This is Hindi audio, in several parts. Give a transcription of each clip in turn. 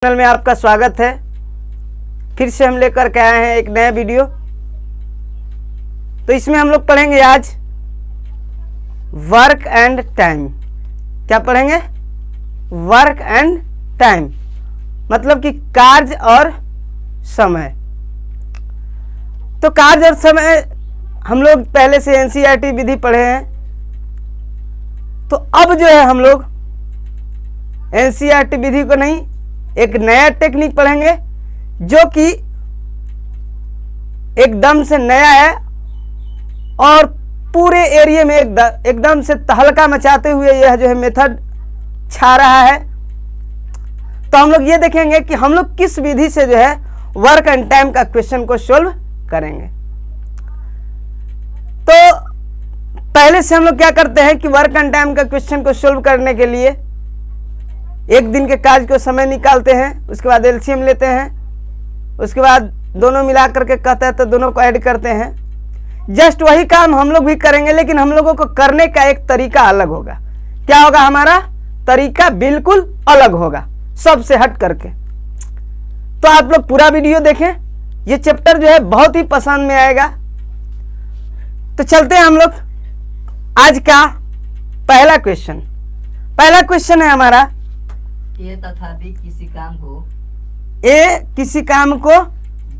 चैनल में आपका स्वागत है। फिर से हम लेकर के आए हैं एक नया वीडियो। तो इसमें हम लोग पढ़ेंगे आज वर्क एंड टाइम। क्या पढ़ेंगे? वर्क एंड टाइम मतलब कि कार्य और समय। तो कार्य और समय हम लोग पहले से एनसीईआरटी विधि पढ़े हैं। तो अब जो है हम लोग एनसीईआरटी विधि को नहीं, एक नया टेक्निक पढ़ेंगे जो कि एकदम से नया है और पूरे एरिया में एकदम से तहलका मचाते हुए यह जो है मेथड छा रहा है। तो हम लोग ये देखेंगे कि हम लोग किस विधि से जो है वर्क एंड टाइम का क्वेश्चन को सोल्व करेंगे। तो पहले से हम लोग क्या करते हैं कि वर्क एंड टाइम का क्वेश्चन को सोल्व करने के लिए एक दिन के कार्य को समय निकालते हैं, उसके बाद एलसीएम लेते हैं, उसके बाद दोनों मिला करके कहते हैं तो दोनों को ऐड करते हैं। जस्ट वही काम हम लोग भी करेंगे, लेकिन हम लोगों को करने का एक तरीका अलग होगा। क्या होगा? हमारा तरीका बिल्कुल अलग होगा सबसे हट करके। तो आप लोग पूरा वीडियो देखें, ये चैप्टर जो है बहुत ही पसंद में आएगा। तो चलते हैं हम लोग आज का पहला क्वेश्चन। पहला क्वेश्चन है हमारा, ए तथा बी किसी काम को किसी काम को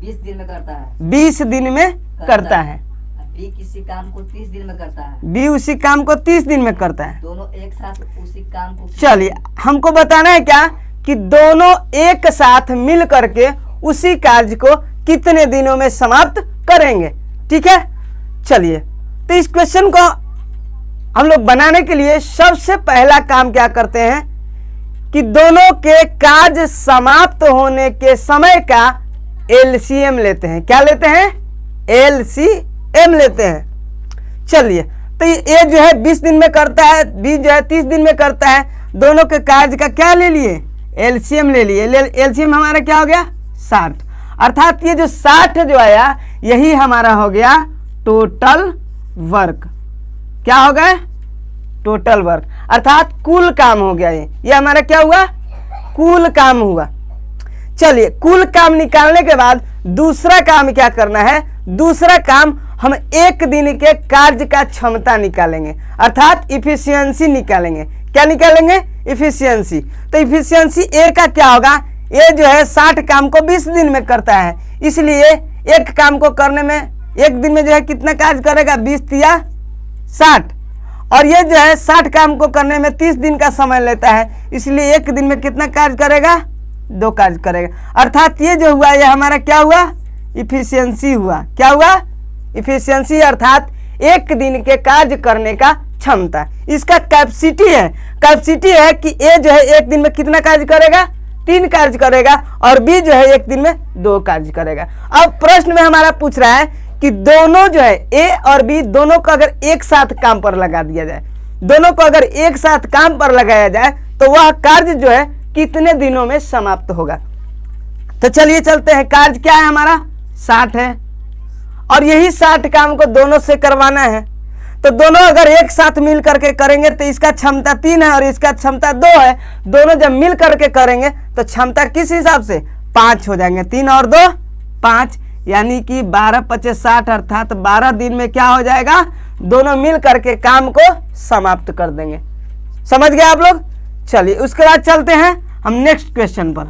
20 दिन में करता है। 20 दिन में करता है। बी किसी काम को 30 दिन में करता है। बी उसी काम को 30 दिन में करता है। दोनों एक साथ उसी काम को चलिए, हमको बताना है क्या कि दोनों एक साथ मिल करके उसी कार्य को कितने दिनों में समाप्त करेंगे। ठीक है, चलिए। तो इस क्वेश्चन को हम लोग बनाने के लिए सबसे पहला काम क्या करते हैं कि दोनों के कार्य समाप्त होने के समय का एलसीएम लेते हैं। क्या लेते हैं? एलसीएम लेते हैं। चलिए, तो ये जो है 20 दिन में करता है, बी जो है 30 दिन में करता है। दोनों के कार्य का क्या ले लिए? एलसीएम ले लिए। एलसीएम हमारा क्या हो गया? 60। अर्थात ये जो 60 जो आया यही हमारा हो गया टोटल वर्क। क्या हो गया? टोटल वर्क, अर्थात कुल काम हो गया। ये हमारा क्या हुआ? कुल काम हुआ। चलिए, कुल काम निकालने के बाद दूसरा काम क्या करना है? दूसरा काम हम एक दिन के कार्य का क्षमता निकालेंगे, अर्थात इफिशियंसी निकालेंगे। क्या निकालेंगे? इफिशियंसी। तो इफिशियंसी ए का क्या होगा? ये जो है 60 काम को 20 दिन में करता है, इसलिए एक काम को करने में एक दिन में जो है कितना कार्य करेगा? 20 या 60। और ये जो है 60 काम को करने में 30 दिन का समय लेता है, इसलिए एक दिन में कितना कार्य करेगा? 2 कार्य करेगा। अर्थात ये जो हुआ ये हमारा क्या हुआ? इफिशियंसी हुआ। क्या हुआ? इफिशियंसी, अर्थात एक दिन के कार्य करने का क्षमता। इसका कैपेसिटी है। कैपेसिटी है कि ए जो है एक दिन में कितना कार्य करेगा? 3 कार्य करेगा, और बी जो है एक दिन में 2 कार्य करेगा। अब प्रश्न में हमारा पूछ रहा है कि दोनों जो है ए और बी दोनों को अगर एक साथ काम पर लगा दिया जाए, दोनों को अगर एक साथ काम पर लगाया जाए तो वह कार्य जो है कितने दिनों में समाप्त होगा। तो चलिए चलते हैं। कार्य क्या है हमारा? 60 है, और यही 60 काम को दोनों से करवाना है। तो दोनों अगर एक साथ मिल करके करेंगे तो इसका क्षमता 3 है और इसका क्षमता 2 है। दोनों जब मिल करके करेंगे तो क्षमता किस हिसाब से? 5 हो जाएंगे। 3 और 2 5, यानी कि 12 × 5 = 60, अर्थात 12 दिन में क्या हो जाएगा? दोनों मिल करके काम को समाप्त कर देंगे। समझ गए आप लोग? चलिए, उसके बाद चलते हैं हम नेक्स्ट क्वेश्चन पर।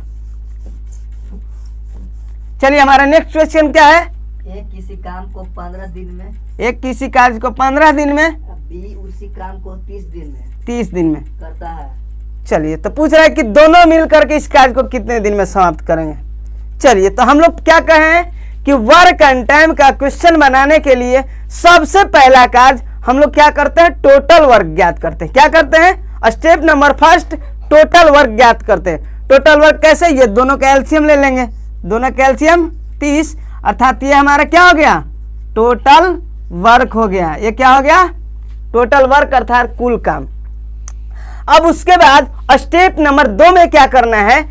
चलिए, हमारा नेक्स्ट क्वेश्चन क्या है? एक किसी काम को 15 दिन में, एक किसी कार्य को 15 दिन में, बी उसी काम को 30 दिन में करता है। चलिए, तो पूछ रहा है कि दोनों मिल करके इस कार्य को कितने दिन में समाप्त करेंगे। चलिए, तो हम लोग क्या कहें कि वर्क एंड टाइम का क्वेश्चन बनाने के लिए सबसे पहला कार्य हम लोग क्या करते हैं? टोटल वर्क ज्ञात करते हैं। क्या करते हैं? Step number first, total work ज्ञात करते हैं। टोटल वर्क कैसे? ये दोनों का एलसीएम ले लेंगे। दोनों का एलसीएम 30, अर्थात ये हमारा क्या हो गया? टोटल वर्क हो गया। ये क्या हो गया? टोटल वर्क, अर्थात कुल काम। अब उसके बाद स्टेप नंबर 2 में क्या करना है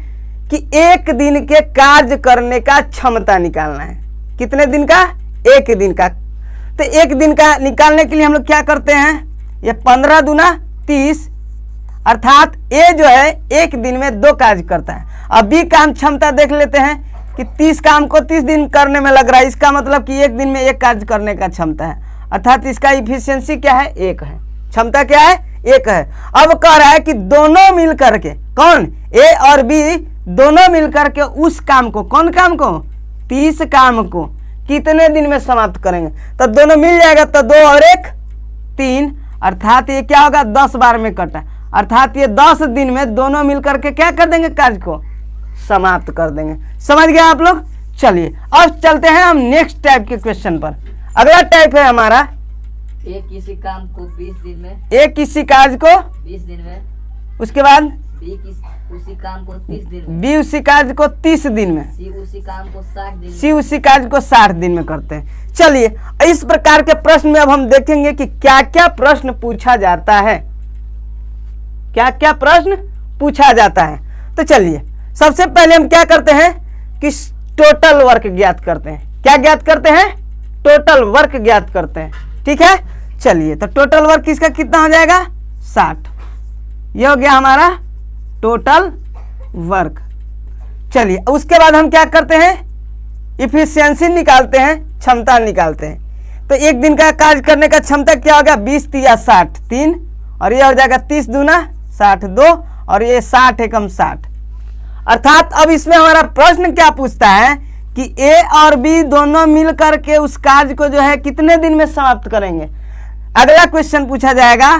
कि एक दिन के कार्य करने का क्षमता निकालना है। कितने दिन का? एक दिन का। तो एक दिन का निकालने के लिए हम लोग क्या करते हैं? ये 15 × 2 = 30, अर्थात ए जो है एक दिन में 2 कार्य करता है। अब बी का हम क्षमता देख लेते हैं कि 30 काम को 30 दिन करने में लग रहा है, इसका मतलब कि एक दिन में 1 कार्य करने का क्षमता है, अर्थात इसका इफिशियंसी क्या है 1 है, क्षमता क्या है 1 है। अब कह रहा है कि दोनों मिल करके, कौन ए और बी दोनों मिल करके उस काम को, कौन काम को 30 काम को कितने दिन में समाप्त करेंगे। तो दोनों मिल जाएगा तो 2 और 1 3, अर्थात ये क्या होगा 10 बार में कटा, अर्थात ये 10 दिन में दोनों मिल करके क्या कर देंगे कार्य को समाप्त कर देंगे। समझ गए आप लोग। चलिए अब चलते हैं हम नेक्स्ट टाइप के क्वेश्चन पर। अगला टाइप है हमारा ए किसी काम को 20 दिन में, ए किसी कार्य को 20 दिन में, उसके बाद उसी काम को 30 दिन में, बी उसी कार्य को 30 दिन में, सी उसी काम को 60 दिन में, सी उसी कार्य को 60 दिन में करते हैं। चलिए इस प्रकार के प्रश्न में अब हम देखेंगे कि क्या क्या प्रश्न पूछा जाता है, क्या क्या प्रश्न पूछा जाता है। तो चलिए सबसे पहले हम क्या करते हैं कि टोटल वर्क ज्ञात करते हैं। क्या ज्ञात करते हैं? टोटल वर्क ज्ञात करते हैं। ठीक है, चलिए तो टोटल वर्क इसका कितना हो जाएगा 60, ये हो गया हमारा टोटल वर्क। चलिए उसके बाद हम क्या करते हैं इफिशियंसी निकालते हैं, क्षमता निकालते हैं। तो एक दिन का कार्य करने का क्षमता क्या होगा 20 या 60 3, और ये हो जाएगा 30 दूना 60 2, और ये 60 एकम 60। अर्थात अब इसमें हमारा प्रश्न क्या पूछता है कि ए और बी दोनों मिल करके उस कार्य को जो है कितने दिन में समाप्त करेंगे। अगला क्वेश्चन पूछा जाएगा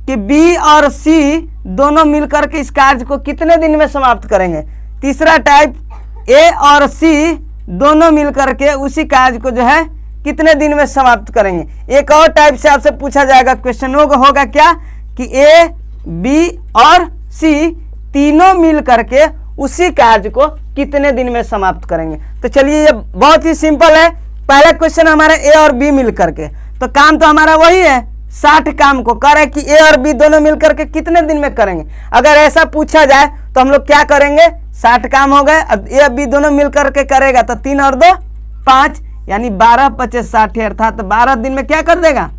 कि बी और सी दोनों मिल करके इस कार्य को कितने दिन में समाप्त करेंगे। तीसरा टाइप ए और सी दोनों मिल करके उसी कार्य को जो है कितने दिन में समाप्त करेंगे। एक और टाइप से आपसे पूछा जाएगा क्वेश्चन होगा क्या कि ए बी और सी तीनों मिल करके उसी कार्य को कितने दिन में समाप्त करेंगे। तो चलिए ये बहुत ही सिंपल है। पहला क्वेश्चन हमारा ए और बी मिल करके, तो काम तो हमारा वही है 60 काम को कर रहे कि ए और बी दोनों मिल करके कितने दिन में करेंगे। अगर ऐसा पूछा जाए तो हम लोग क्या करेंगे 60 काम हो गए, अब ए और बी दोनों मिल करके करेगा तो 3 और 2 5, यानी 12 25 60, अर्थात 12 दिन में क्या कर देगा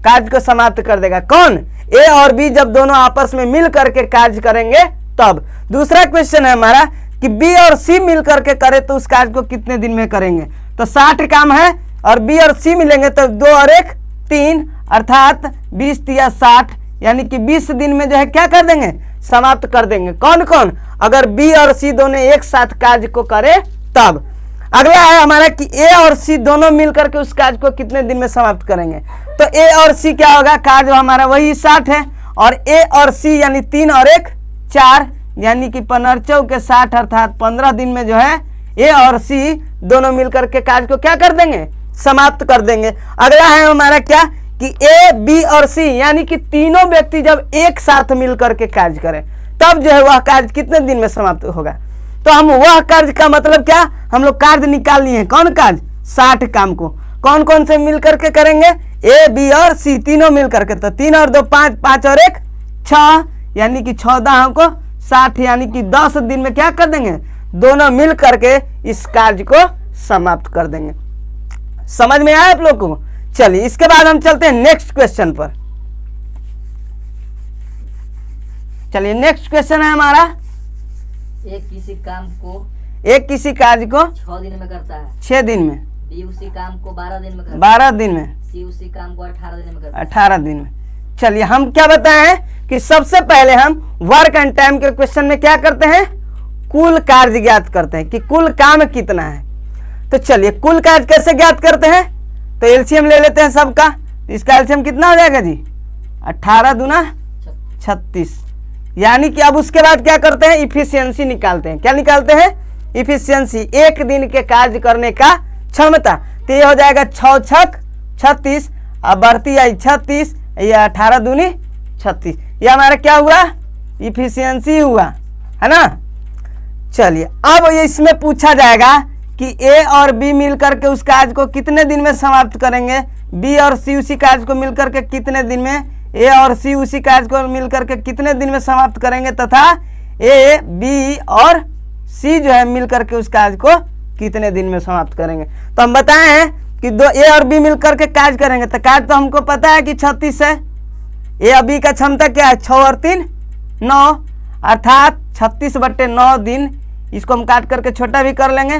कार्य को समाप्त कर देगा। कौन ए और बी जब दोनों आपस में मिल करके कार्य करेंगे तब। दूसरा क्वेश्चन है हमारा कि बी और सी मिल करके करे तो उस कार्य को कितने दिन में करेंगे। तो 60 काम है और बी और सी मिलेंगे तो 2 और 1 3, अर्थात 20 या 60, यानी कि 20 दिन में जो है क्या कर देंगे समाप्त कर देंगे। कौन कौन? अगर बी और सी दोनों एक साथ कार्य को करे तब। अगला है हमारा कि ए और सी दोनों मिल करके उस कार्य को कितने दिन में समाप्त करेंगे। तो ए और सी क्या होगा कार्य हमारा वही 60 है, और ए और सी यानी 3 और 1 4, यानी कि 15 चौके 60, अर्थात 15 दिन में जो है ए और सी दोनों मिलकर के कार्य को क्या कर देंगे समाप्त कर देंगे। अगला है हमारा क्या कि ए बी और सी यानी कि तीनों व्यक्ति जब एक साथ मिलकर के कार्य करें तब जो है वह कार्य कितने दिन में समाप्त होगा। तो हम वह कार्य का मतलब क्या हम लोग कार्य निकाल लिए हैं। कौन कार्य 60 काम को कौन कौन से मिल करके करेंगे ए बी और सी तीनों मिल करके। तो 3 और 2 5, 5 और 1 6, यानी कि 14 को 60, यानी कि 10 दिन में क्या कर देंगे दोनों मिल करके इस कार्य को समाप्त कर देंगे। समझ में आया आप लोग को। चलिए इसके बाद हम चलते हैं नेक्स्ट क्वेश्चन पर। चलिए नेक्स्ट क्वेश्चन है हमारा एक किसी काम को एक किसी कार्य को 6 दिन में करता है, 6 दिन में, बी उसी काम को 12 दिन में करता है, 12 दिन में, सी उसी काम को 18 दिन में करता है। 18 दिन में। चलिए हम क्या बताए हैं कि सबसे पहले हम वर्क एंड टाइम के क्वेश्चन में क्या करते हैं कुल कार्य ज्ञात करते हैं कि कुल काम कितना है। तो चलिए कुल कार्य कैसे ज्ञात करते हैं, तो एलसीएम ले लेते हैं सबका। इसका एलसीएम कितना हो जाएगा जी 18 दूना 36, यानी कि अब उसके बाद क्या करते हैं इफिशियंसी निकालते हैं। क्या निकालते हैं इफिशियंसी, एक दिन के कार्य करने का क्षमता। तो ये हो जाएगा 6 छक 36, अब बढ़ती आई 36, ये 18 दूनी 36, ये हमारा क्या हुआ इफिशियंसी हुआ है ना। चलिए अब ये इसमें पूछा जाएगा कि ए और बी मिल करके उस कार्य को कितने दिन में समाप्त करेंगे, बी और सी उसी कार्य को मिल करके कितने दिन में, ए और सी उसी कार्य को मिल करके कितने दिन में समाप्त करेंगे, तथा ए बी और सी जो है मिल करके उस कार्य को कितने दिन में समाप्त करेंगे। तो हम बताए हैं कि दो ए और बी मिल करके कार्य करेंगे, तो कार्य तो हमको पता है कि 36 है। ए और बी का क्षमता क्या है 6 और 3 9 अर्थात 36/9 दिन। इसको हम काट करके छोटा भी कर लेंगे,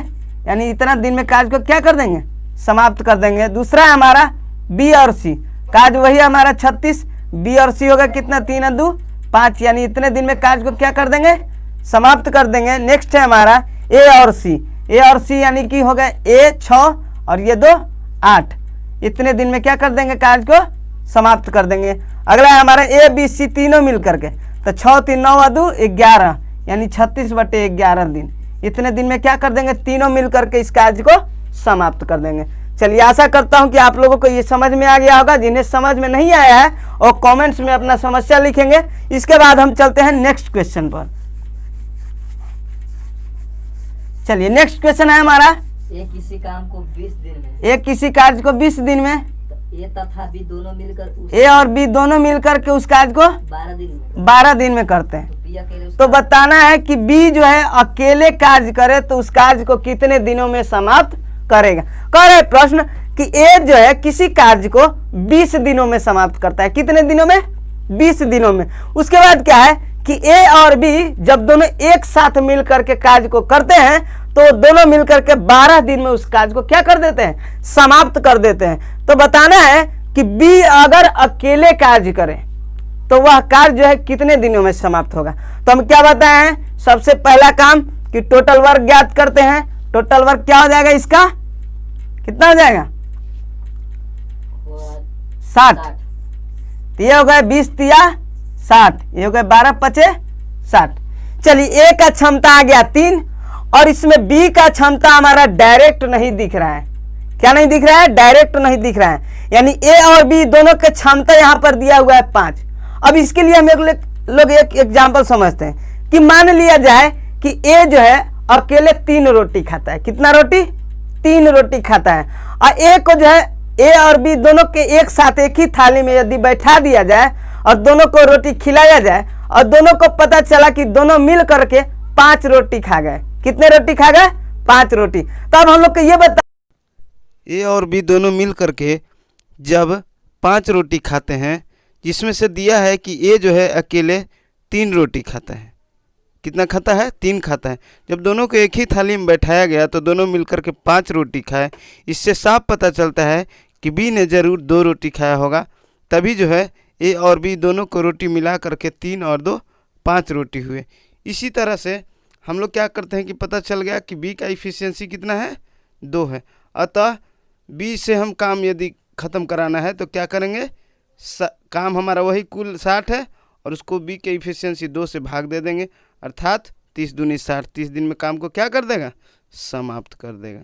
यानी इतना दिन में कार्य को क्या कर देंगे, समाप्त कर देंगे। दूसरा है हमारा बी और सी, कार्य वही हमारा 36, बी और सी होगा कितना 3 2 5, यानी इतने दिन में कार्य को क्या कर देंगे, समाप्त कर देंगे। नेक्स्ट है हमारा ए और सी, ए और सी यानी कि होगा ए 6 और ये 2 8, इतने दिन में क्या कर देंगे, कार्य को समाप्त कर देंगे। अगला है हमारा ए बी सी तीनों मिल करके, तो 6 3 9 2 11, यानी 36/11 दिन, इतने दिन में क्या कर देंगे, तीनों मिल करके इस कार्य को समाप्त कर देंगे। चलिए आशा करता हूं कि आप लोगों को ये समझ में आ गया होगा। जिन्हें समझ में नहीं आया है और कमेंट्स में अपना समस्या लिखेंगे। इसके बाद हम चलते हैं नेक्स्ट क्वेश्चन पर। चलिए नेक्स्ट क्वेश्चन है हमारा, एक किसी काम को 20 दिन में, एक किसी कार्य को 20 दिन में, ए तथा बी दोनों मिलकर ए और बी दोनों मिलकर के उस कार्य को 12 दिन में, 12 दिन में करते हैं। तो बी अकेले उस तो बताना है कि बी जो है अकेले कार्य करे तो उस कार्य को कितने दिनों में समाप्त करेगा। कह रहे प्रश्न कि ए जो है किसी कार्य को 20 दिनों में समाप्त करता है, कितने दिनों में, 20 दिनों में। उसके बाद क्या है कि ए और बी जब दोनों एक साथ मिलकर के कार्य को करते हैं तो दोनों मिलकर के 12 दिन में उस कार्य को क्या कर देते हैं, समाप्त कर देते हैं। तो बताना है कि बी अगर अकेले कार्य करे तो वह कार्य जो है कितने दिनों में समाप्त होगा। तो हम क्या बताए हैं, सबसे पहला काम कि टोटल वर्क ज्ञात करते हैं। टोटल वर्क क्या हो जाएगा, इसका कितना हो जाएगा, 60। तो ये हो गया 20 तिया 60, ये हो गया 12 पचे 60। चलिए ए का क्षमता आ गया 3 और इसमें बी का क्षमता हमारा डायरेक्ट नहीं दिख रहा है। क्या नहीं दिख रहा है, डायरेक्ट नहीं दिख रहा है, यानी ए और बी दोनों के क्षमता यहां पर दिया हुआ है 5। अब इसके लिए हम लोग एक एग्जाम्पल समझते हैं कि मान लिया जाए कि ए जो है अकेले 3 रोटी खाता है। कितना रोटी, 3 रोटी खाता है। और ए को जो है ए और बी दोनों के एक साथ एक ही थाली में यदि बैठा दिया जाए और दोनों को रोटी खिलाया जाए और दोनों को पता चला कि दोनों मिल करके 5 रोटी खा गए। कितने रोटी खा गए, 5 रोटी। तो अब हम लोग को ये बता, ए और बी दोनों मिल करके जब 5 रोटी खाते हैं, जिसमें से दिया है कि ए जो है अकेले 3 रोटी खाता है। कितना खाता है, 3 खाता है। जब दोनों को एक ही थाली में बैठाया गया तो दोनों मिलकर के 5 रोटी खाए। इससे साफ पता चलता है कि बी ने ज़रूर 2 रोटी खाया होगा, तभी जो है ए और बी दोनों को रोटी मिला करके 3 और 2 5 रोटी हुए। इसी तरह से हम लोग क्या करते हैं कि पता चल गया कि बी का इफिशियंसी कितना है, 2 है। अतः बी से हम काम यदि ख़त्म कराना है तो क्या करेंगे, काम हमारा वही कुल 60 है और उसको बी के इफिशियंसी 2 से भाग दे देंगे, अर्थात 30 दूनी 60, 30 दिन में काम को क्या कर देगा, समाप्त कर देगा।